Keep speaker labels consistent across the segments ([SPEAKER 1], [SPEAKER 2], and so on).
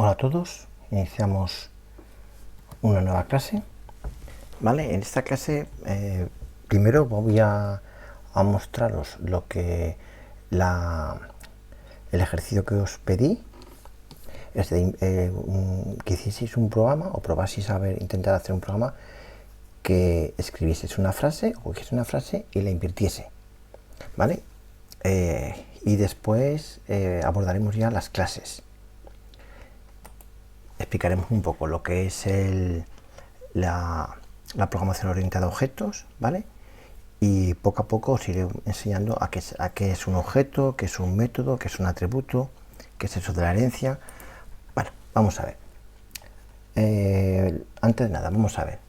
[SPEAKER 1] Hola a todos, iniciamos una nueva clase. Vale, en esta clase primero voy a mostraros lo que el ejercicio que os pedí es que hicieseis un programa o probaseis intentar hacer un programa que escribieseis una frase o cogieseis una frase y la invirtiese. Vale, y después abordaremos ya las clases. Explicaremos un poco lo que es la programación orientada a objetos, ¿vale? Y poco a poco os iré enseñando a qué es un objeto, qué es un método, qué es un atributo, qué es eso de la herencia. Bueno, vamos a ver. Antes de nada, vamos a ver.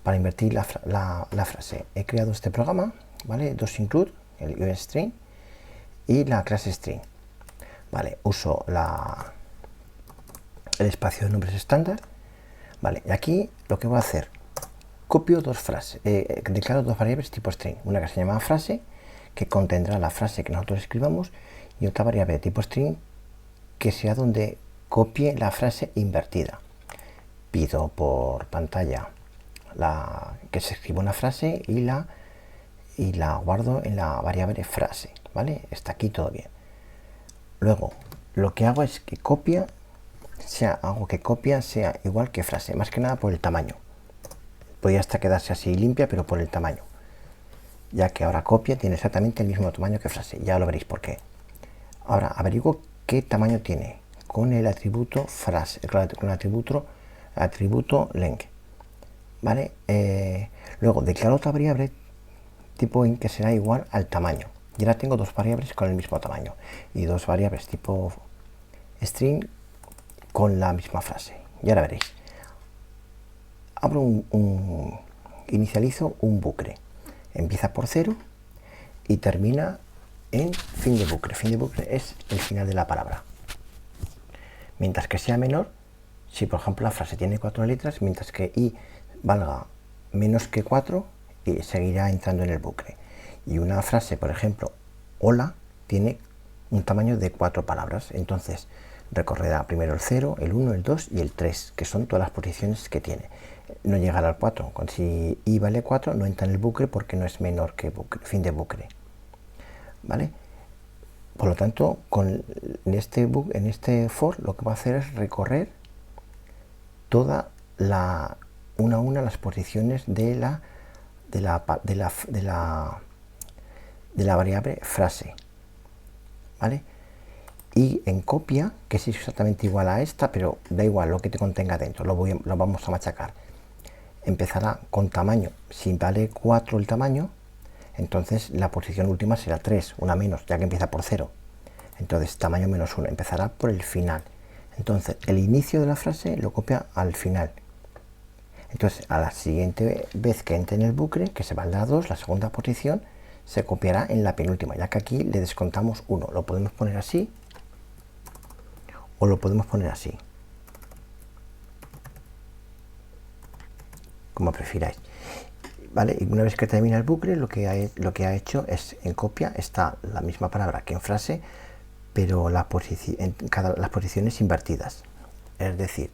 [SPEAKER 1] Para invertir la frase, he creado este programa, ¿vale? Include, el USString y la clase string. Vale, uso el espacio de nombres estándar. Vale, y aquí lo que voy a hacer, copio dos frases, declaro dos variables tipo string, una que se llama frase, que contendrá la frase que nosotros escribamos, y otra variable de tipo string que sea donde copie la frase invertida. Pido por pantalla que se escriba una frase y la guardo en la variable frase, ¿vale? Está aquí todo bien. Luego, lo que hago es que hago que copia sea igual que frase, más que nada por el tamaño. Podría hasta quedarse así limpia, pero por el tamaño, ya que ahora copia tiene exactamente el mismo tamaño que frase. Ya lo veréis por qué. Ahora averiguo qué tamaño tiene con el atributo frase, con el atributo length, ¿vale? Luego declaro otra variable tipo int que será igual al tamaño. Y ahora tengo dos variables con el mismo tamaño y dos variables tipo string con la misma frase. Y ahora veréis. Inicializo un bucle. Empieza por 0 y termina en fin de bucle. Fin de bucle es el final de la palabra. Mientras que sea menor, si por ejemplo la frase tiene 4 letras, mientras que i valga menos que 4, seguirá entrando en el bucle. Y una frase, por ejemplo, hola, tiene un tamaño de 4 palabras. Entonces recorrerá primero el 0, el 1, el 2 y el 3, que son todas las posiciones que tiene. No llegará al 4. Si i vale 4, no entra en el bucle porque no es menor que fin de bucle. ¿Vale? Por lo tanto, en este for lo que va a hacer es recorrer toda una a una las posiciones de la variable frase. ¿Vale? Y en copia, que es exactamente igual a esta, pero da igual lo que te contenga dentro, lo vamos a machacar. Empezará con tamaño. Si vale 4 el tamaño, entonces la posición última será 3, una menos, ya que empieza por 0. Entonces tamaño menos 1, empezará por el final. Entonces el inicio de la frase lo copia al final. Entonces a la siguiente vez que entre en el bucle, que se va a 2, la segunda posición, se copiará en la penúltima, ya que aquí le descontamos 1. Lo podemos poner así o lo podemos poner así, como prefiráis. ¿Vale? Y una vez que termina el bucle, lo que ha hecho es, en copia está la misma palabra que en frase, pero las posiciones invertidas. Es decir,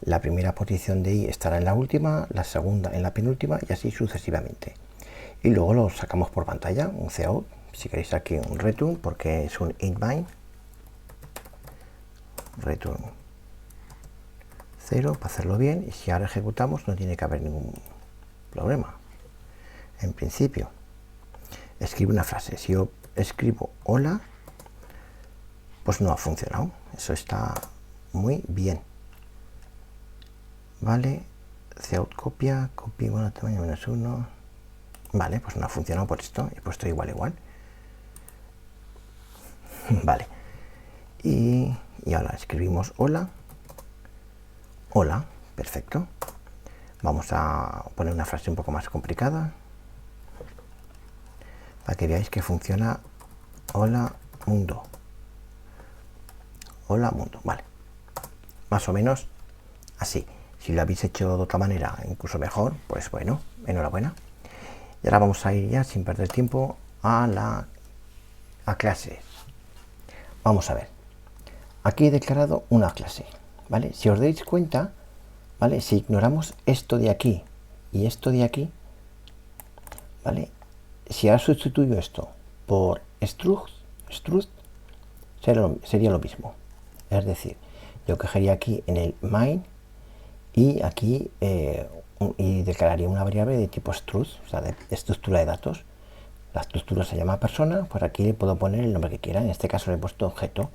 [SPEAKER 1] la primera posición de i estará en la última, la segunda en la penúltima y así sucesivamente. Y luego lo sacamos por pantalla, un cout, si queréis aquí un return, porque es un int main, return 0 para hacerlo bien, y si ahora ejecutamos no tiene que haber ningún problema. En principio, escribo una frase. Si yo escribo hola, pues no ha funcionado. Eso está muy bien. Vale, cout copia, bueno, tamaño menos 1. Vale, pues no ha funcionado por esto. He puesto igual. Vale. Y ahora escribimos hola. Hola, perfecto. Vamos a poner una frase un poco más complicada para que veáis que funciona. Hola mundo. Hola mundo, vale. Más o menos así. Si lo habéis hecho de otra manera, incluso mejor, pues bueno, enhorabuena. Y ahora vamos a ir ya sin perder tiempo a clase. Vamos a ver. Aquí he declarado una clase. ¿vale? Si os dais cuenta, ¿vale? Si ignoramos esto de aquí y esto de aquí, ¿vale? Si ahora sustituyo esto por struct sería lo mismo. Es decir, yo cogería aquí en el main y aquí y declararía una variable de tipo struct, o sea, de estructura de datos. La estructura se llama persona, pues aquí le puedo poner el nombre que quiera. En este caso le he puesto objeto,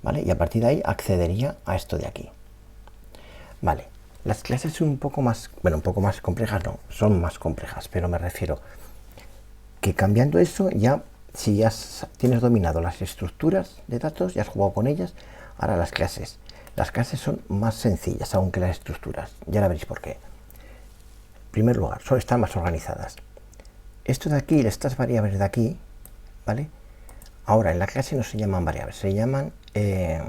[SPEAKER 1] ¿vale? Y a partir de ahí accedería a esto de aquí. Vale, las clases son un poco más, bueno, un poco más complejas, no, son más complejas, pero me refiero que cambiando eso ya, si ya tienes dominado las estructuras de datos, ya has jugado con ellas, ahora las clases. Las clases son más sencillas aún que las estructuras, ya la veréis por qué. En primer lugar, están más organizadas. Esto de aquí, estas variables de aquí, ¿vale? Ahora en la clase no se llaman variables, se llaman... se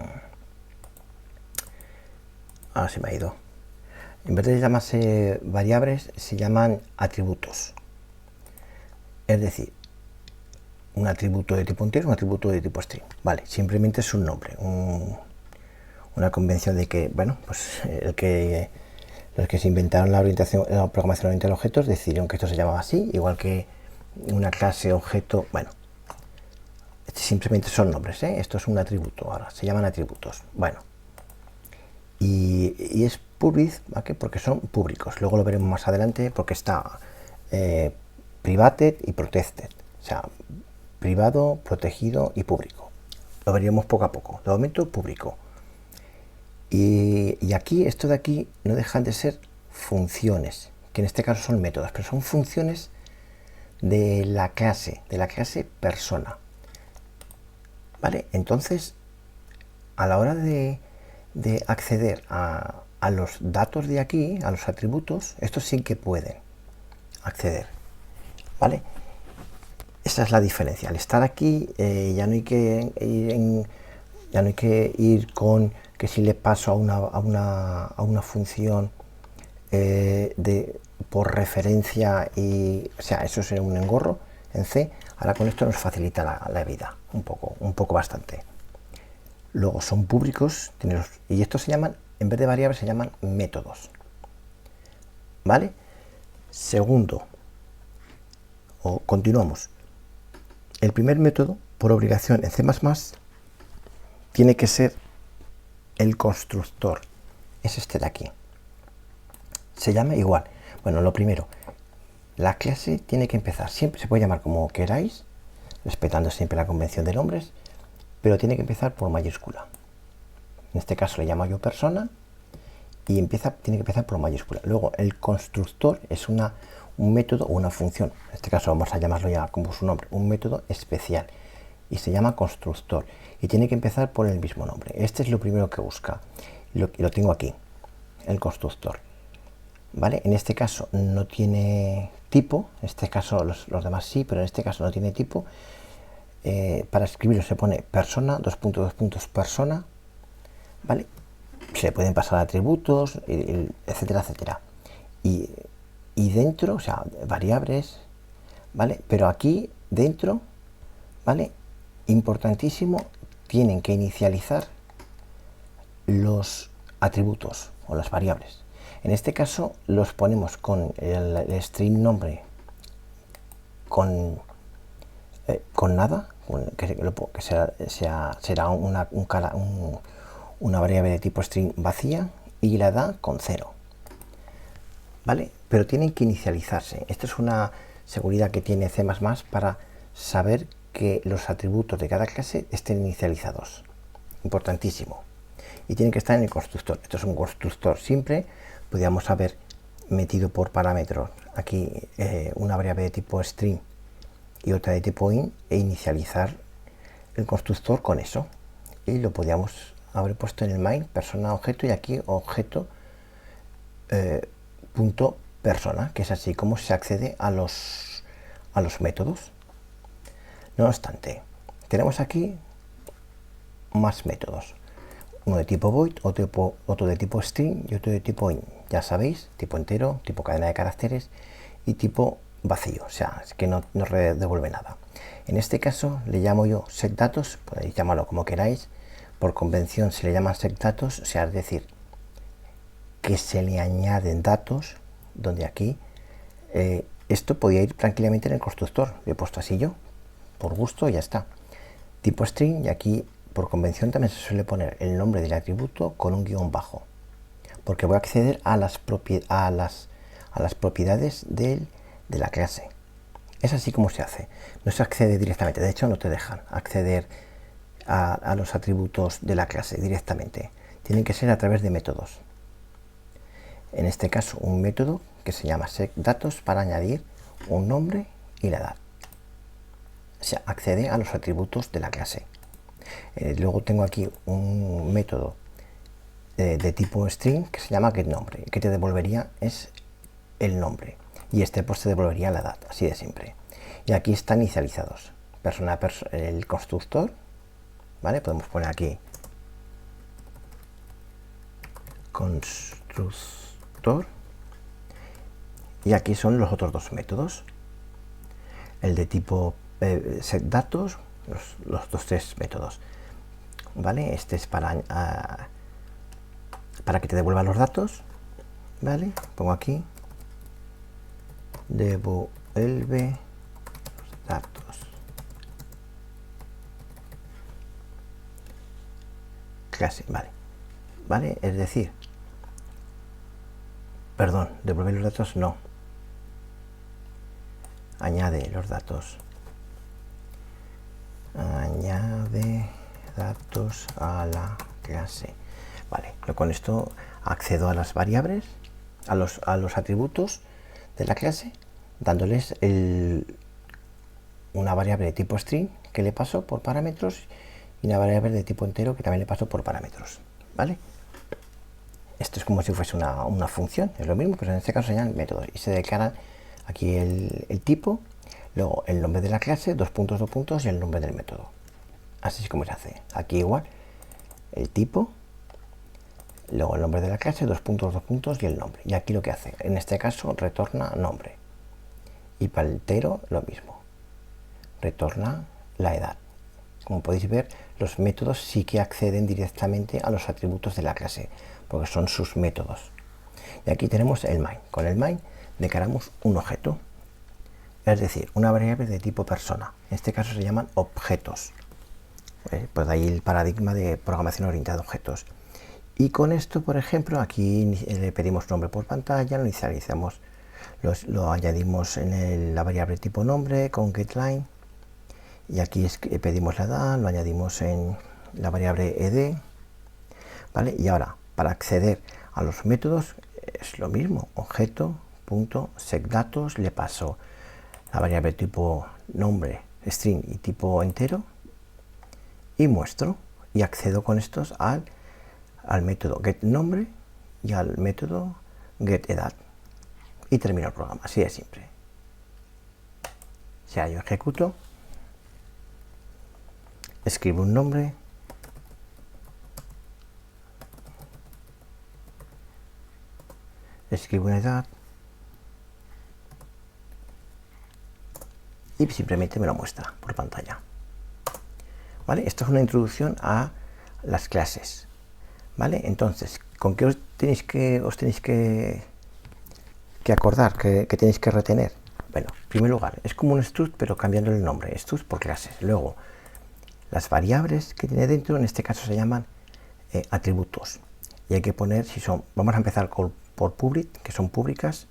[SPEAKER 1] me ha ido. En vez de llamarse variables, se llaman atributos. Es decir, un atributo de tipo entero, un atributo de tipo string. Vale, simplemente es un nombre, una convención de que, bueno, pues los que se inventaron la programación orientada a objetos decidieron que esto se llamaba así, igual que una clase, objeto, bueno, simplemente son nombres, ¿eh? Esto es un atributo, ahora se llaman atributos. Bueno, y es public, ¿vale? Porque son públicos, luego lo veremos más adelante porque está privated y protected, o sea, privado, protegido y público. Lo veremos poco a poco. De momento, público. Y aquí, esto de aquí, no dejan de ser funciones, que en este caso son métodos, pero son funciones de la clase persona. ¿Vale? Entonces, a la hora de acceder a los datos de aquí, a los atributos, estos sí que pueden acceder. ¿Vale? Esa es la diferencia. Al estar aquí ya no hay que ir con que si le paso a una función por referencia y, o sea, eso sería un engorro en C. Ahora con esto nos facilita la vida un poco bastante. Luego son públicos y estos se llaman, en vez de variables, se llaman métodos. ¿Vale? Segundo, continuamos. El primer método, por obligación en C++, tiene que ser el constructor. Es este de aquí. Se llama igual. Bueno, lo primero, la clase tiene que empezar. Siempre se puede llamar como queráis, respetando siempre la convención de nombres, pero tiene que empezar por mayúscula. En este caso le llamo yo persona y tiene que empezar por mayúscula. Luego el constructor es un método o una función. En este caso vamos a llamarlo ya como su nombre, un método especial. Y se llama constructor. Y tiene que empezar por el mismo nombre. Este es lo primero que busca. Lo tengo aquí, el constructor. ¿Vale? En este caso no tiene tipo. En este caso los demás sí, pero en este caso no tiene tipo. Para escribirlo se pone persona, persona. ¿Vale? Se le pueden pasar atributos, etcétera, etcétera. Y dentro, o sea, variables, ¿vale? Pero aquí dentro, ¿vale? Importantísimo, tienen que inicializar los atributos o las variables. En este caso los ponemos con el string nombre con nada, que será una variable de tipo string vacía y la da con 0. ¿Vale? Pero tienen que inicializarse. Esta es una seguridad que tiene C++ para saber que los atributos de cada clase estén inicializados. Importantísimo. Y tienen que estar en el constructor. Esto es un constructor simple. Podríamos haber metido por parámetros aquí una variable de tipo string y otra de tipo int e inicializar el constructor con eso. Y lo podríamos haber puesto en el main persona objeto y aquí objeto punto persona, que es así como se accede a los métodos. No obstante, tenemos aquí más métodos. Uno de tipo void, otro de tipo string y otro de tipo int. Ya sabéis, tipo entero, tipo cadena de caracteres y tipo vacío, o sea, es que no devuelve nada. En este caso le llamo yo setDatos, podéis llamarlo como queráis, por convención se le llaman secdatos, o sea, es decir, que se le añaden datos, donde aquí esto podía ir tranquilamente en el constructor. Lo he puesto así yo, por gusto, y ya está. Tipo string, y aquí por convención también se suele poner el nombre del atributo con un guión bajo, porque voy a acceder a las propiedades de la clase. Es así como se hace. No se accede directamente, de hecho no te dejan acceder a los atributos de la clase directamente. Tienen que ser a través de métodos. En este caso, un método que se llama secDatos para añadir un nombre y la edad. O sea, accede a los atributos de la clase. Luego tengo aquí un método de tipo string que se llama getNombre, que te devolvería es el nombre, y este pues te devolvería la edad, así de simple. Y aquí están inicializados el constructor, ¿vale? Podemos poner aquí constructor, y aquí son los otros dos métodos, el de tipo setDatos, los tres métodos, ¿vale? Este es para que te devuelva los datos, ¿vale? Pongo aquí devuelve los datos, clase, vale, es decir, perdón, devuelve los datos no, añade los datos, añade datos a la clase, vale. Con esto accedo a las variables, a los atributos de la clase, dándoles una variable de tipo string que le paso por parámetros y una variable de tipo entero que también le paso por parámetros, ¿vale? Esto es como si fuese una función, es lo mismo, pero en este caso se llaman métodos y se declara aquí el tipo, luego el nombre de la clase, dos puntos y el nombre del método. Así es como se hace. Aquí igual, el tipo, luego el nombre de la clase, dos puntos y el nombre. Y aquí lo que hace, en este caso, retorna nombre. Y para el entero, lo mismo. Retorna la edad. Como podéis ver, los métodos sí que acceden directamente a los atributos de la clase, porque son sus métodos. Y aquí tenemos el main. Con el main declaramos un objeto, es decir, una variable de tipo persona. En este caso se llaman objetos. Pues de ahí el paradigma de programación orientada a objetos. Y con esto, por ejemplo, aquí le pedimos nombre por pantalla, lo inicializamos, lo añadimos en la variable tipo nombre con getLine, y aquí pedimos la edad, lo añadimos en la variable ed, ¿vale? Y ahora, para acceder a los métodos, es lo mismo, objeto.secDatos, le paso la variable tipo nombre, string y tipo entero, y muestro, y accedo con estos al método getNombre y al método getEdad, y termino el programa, así de simple. Si yo ejecuto, escribo un nombre, escribo una edad y simplemente me lo muestra por pantalla. ¿Vale? Esto es una introducción a las clases. ¿Vale? Entonces, ¿con qué os tenéis que acordar, que tenéis que retener? Bueno, en primer lugar, es como un struct, pero cambiando el nombre, struct por clases. Luego, las variables que tiene dentro, en este caso se llaman atributos. Y hay que poner, si son, vamos a empezar por public, que son públicas,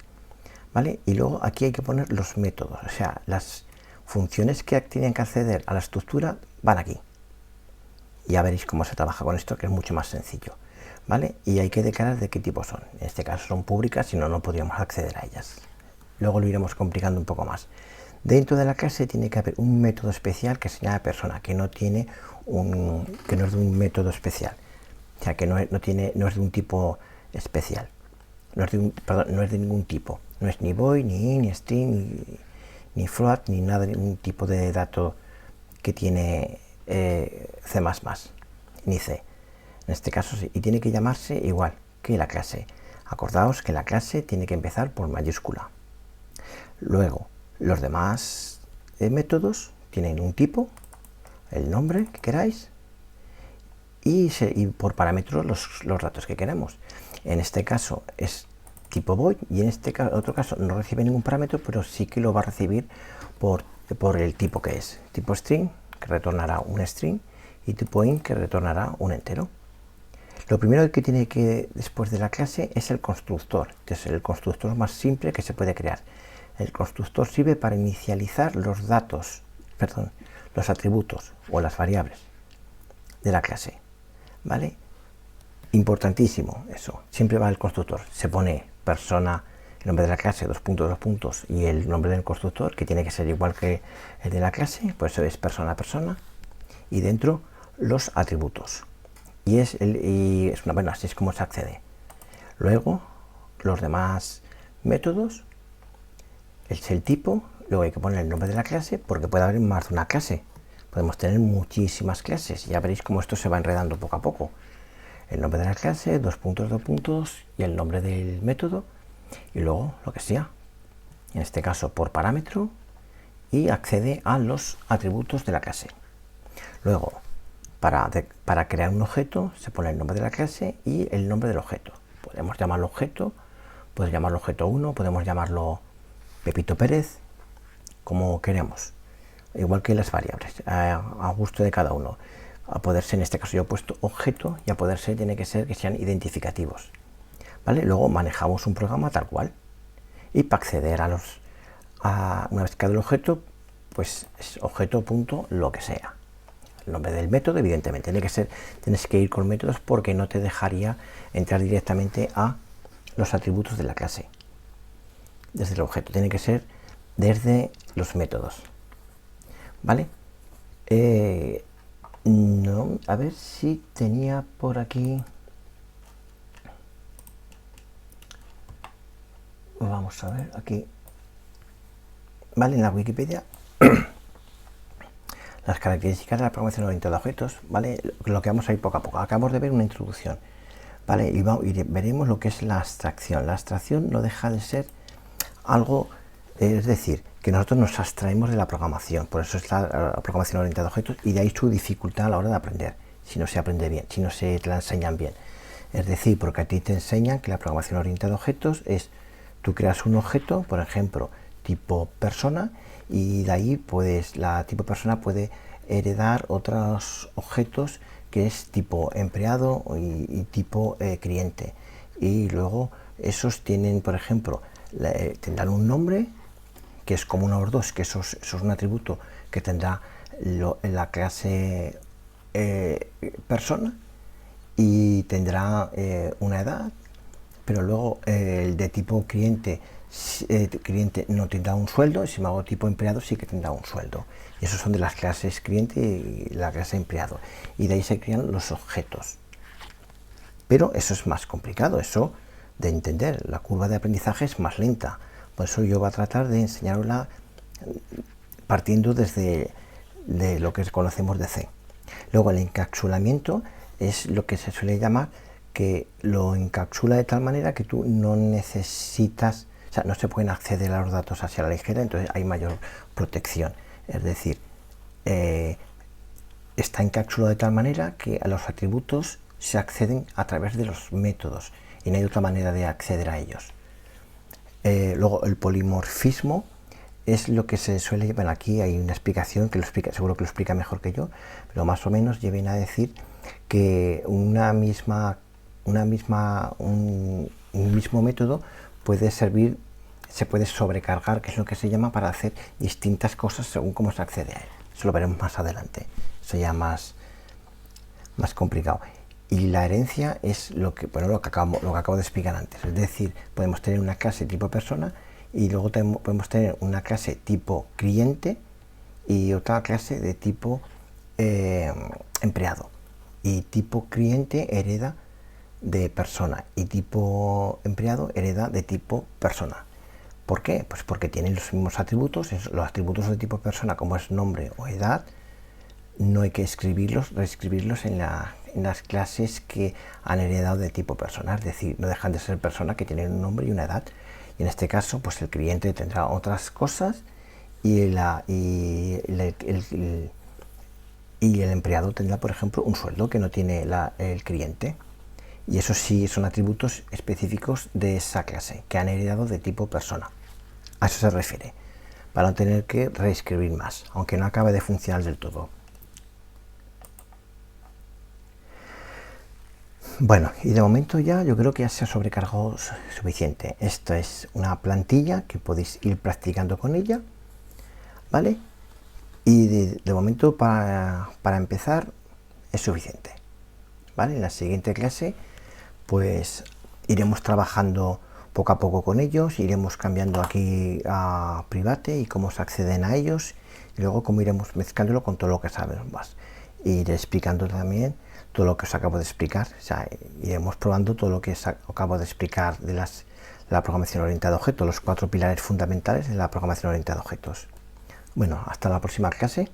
[SPEAKER 1] ¿vale? Y luego aquí hay que poner los métodos, o sea, las funciones que tienen que acceder a la estructura van aquí. Ya veréis cómo se trabaja con esto, que es mucho más sencillo, ¿vale? Y hay que declarar de qué tipo son. En este caso son públicas, si no, no podríamos acceder a ellas. Luego lo iremos complicando un poco más. Dentro de la clase tiene que haber un método especial que se llama persona, que no es de un método especial, o sea, que no es de un tipo especial, no es de ningún tipo, no es ni void, ni int, ni string, ni float, ni nada, ningún tipo de dato que tiene C++, ni C, en este caso sí, y tiene que llamarse igual que la clase. Acordaos que la clase tiene que empezar por mayúscula. Luego, los demás métodos tienen un tipo, el nombre que queráis, y por parámetros los datos que queremos. En este caso es tipo void y en este otro caso no recibe ningún parámetro, pero sí que lo va a recibir por el tipo que es. Tipo string, que retornará un string, y tipo int, que retornará un entero. Lo primero que tiene que después de la clase es el constructor, que es el constructor más simple que se puede crear. El constructor sirve para inicializar los datos, perdón, los atributos o las variables de la clase, ¿vale? Importantísimo eso, siempre va el constructor, se pone persona, el nombre de la clase, dos puntos, y el nombre del constructor, que tiene que ser igual que el de la clase, pues eso es persona, y dentro los atributos. Bueno, así es como se accede. Luego, los demás métodos, es el tipo, luego hay que poner el nombre de la clase, porque puede haber más de una clase. Podemos tener muchísimas clases, ya veréis cómo esto se va enredando poco a poco. El nombre de la clase, dos puntos, y el nombre del método, y luego lo que sea. En este caso por parámetro, y accede a los atributos de la clase. Luego, para crear un objeto, se pone el nombre de la clase y el nombre del objeto. Podemos llamarlo objeto, podemos llamarlo objeto 1, podemos llamarlo Pepito Pérez, como queremos. Igual que las variables, a gusto de cada uno. A poder ser, en este caso yo he puesto objeto, y a poder ser tiene que ser que sean identificativos. ¿Vale? Luego manejamos un programa tal cual. Y para acceder una vez creado el objeto, pues es objeto punto lo que sea. El nombre del método, evidentemente, tienes que ir con métodos porque no te dejaría entrar directamente a los atributos de la clase. Desde el objeto, tiene que ser desde los métodos. ¿Vale? No, a ver si tenía por aquí. Vamos a ver aquí. Vale, en la Wikipedia las características de la programación orientada a objetos, ¿vale? Lo que vamos a ir poco a poco. Acabamos de ver una introducción, ¿vale? Y veremos lo que es la abstracción. La abstracción no deja de ser algo, es decir, que nosotros nos abstraemos de la programación. Por eso es la programación orientada a objetos, y de ahí su dificultad a la hora de aprender, si no se aprende bien, si no se te la enseñan bien. Es decir, porque a ti te enseñan que la programación orientada a objetos es, tú creas un objeto, por ejemplo, tipo persona, y de ahí la tipo persona puede heredar otros objetos que es tipo empleado y tipo cliente, y luego esos tienen, por ejemplo, tendrán un nombre que es común a los dos, que eso es un atributo que tendrá la clase persona, y tendrá una edad, pero luego el de tipo cliente no tendrá un sueldo, y si me hago tipo empleado sí que tendrá un sueldo. Y esos son de las clases cliente y la clase empleado, y de ahí se crean los objetos. Pero eso es más complicado, eso de entender. La curva de aprendizaje es más lenta, por eso yo voy a tratar de enseñarla partiendo desde de lo que conocemos de C. Luego el encapsulamiento es lo que se suele llamar, que lo encapsula de tal manera que tú no necesitas, o sea, no se pueden acceder a los datos hacia la ligera, entonces hay mayor protección. Es decir, está encapsulado de tal manera que a los atributos se acceden a través de los métodos y no hay otra manera de acceder a ellos. Luego el polimorfismo es lo que se suele llevar, aquí hay una explicación que lo explica, seguro que lo explica mejor que yo, pero más o menos viene a decir que un mismo método puede servir, se puede sobrecargar, que es lo que se llama, para hacer distintas cosas según cómo se accede a él. Eso lo veremos más adelante, eso ya más complicado. Y la herencia es lo que acabo de explicar antes, es decir, podemos tener una clase tipo persona y luego podemos tener una clase tipo cliente y otra clase de tipo empleado, y tipo cliente hereda de persona y tipo empleado hereda de tipo persona. ¿Por qué? Pues porque tienen los mismos atributos. Los atributos de tipo persona, como es nombre o edad, no hay que reescribirlos en las clases que han heredado de tipo persona, es decir, no dejan de ser persona, que tienen un nombre y una edad. Y en este caso, pues el cliente tendrá otras cosas y y el empleado tendrá, por ejemplo, un sueldo que no tiene el cliente. Y eso sí son atributos específicos de esa clase, que han heredado de tipo persona. A eso se refiere, para no tener que reescribir más, aunque no acabe de funcionar del todo. Bueno, y de momento ya yo creo que ya se ha sobrecargado suficiente. Esto es una plantilla que podéis ir practicando con ella, ¿vale? Y de momento para empezar es suficiente, ¿vale? En la siguiente clase pues iremos trabajando poco a poco con ellos, iremos cambiando aquí a private y cómo se acceden a ellos, y luego cómo iremos mezclándolo con todo lo que sabemos más. Y iré explicando también todo lo que os acabo de explicar, o sea, iremos probando todo lo que os acabo de explicar de la programación orientada a objetos, los 4 pilares fundamentales de la programación orientada a objetos. Bueno, hasta la próxima clase.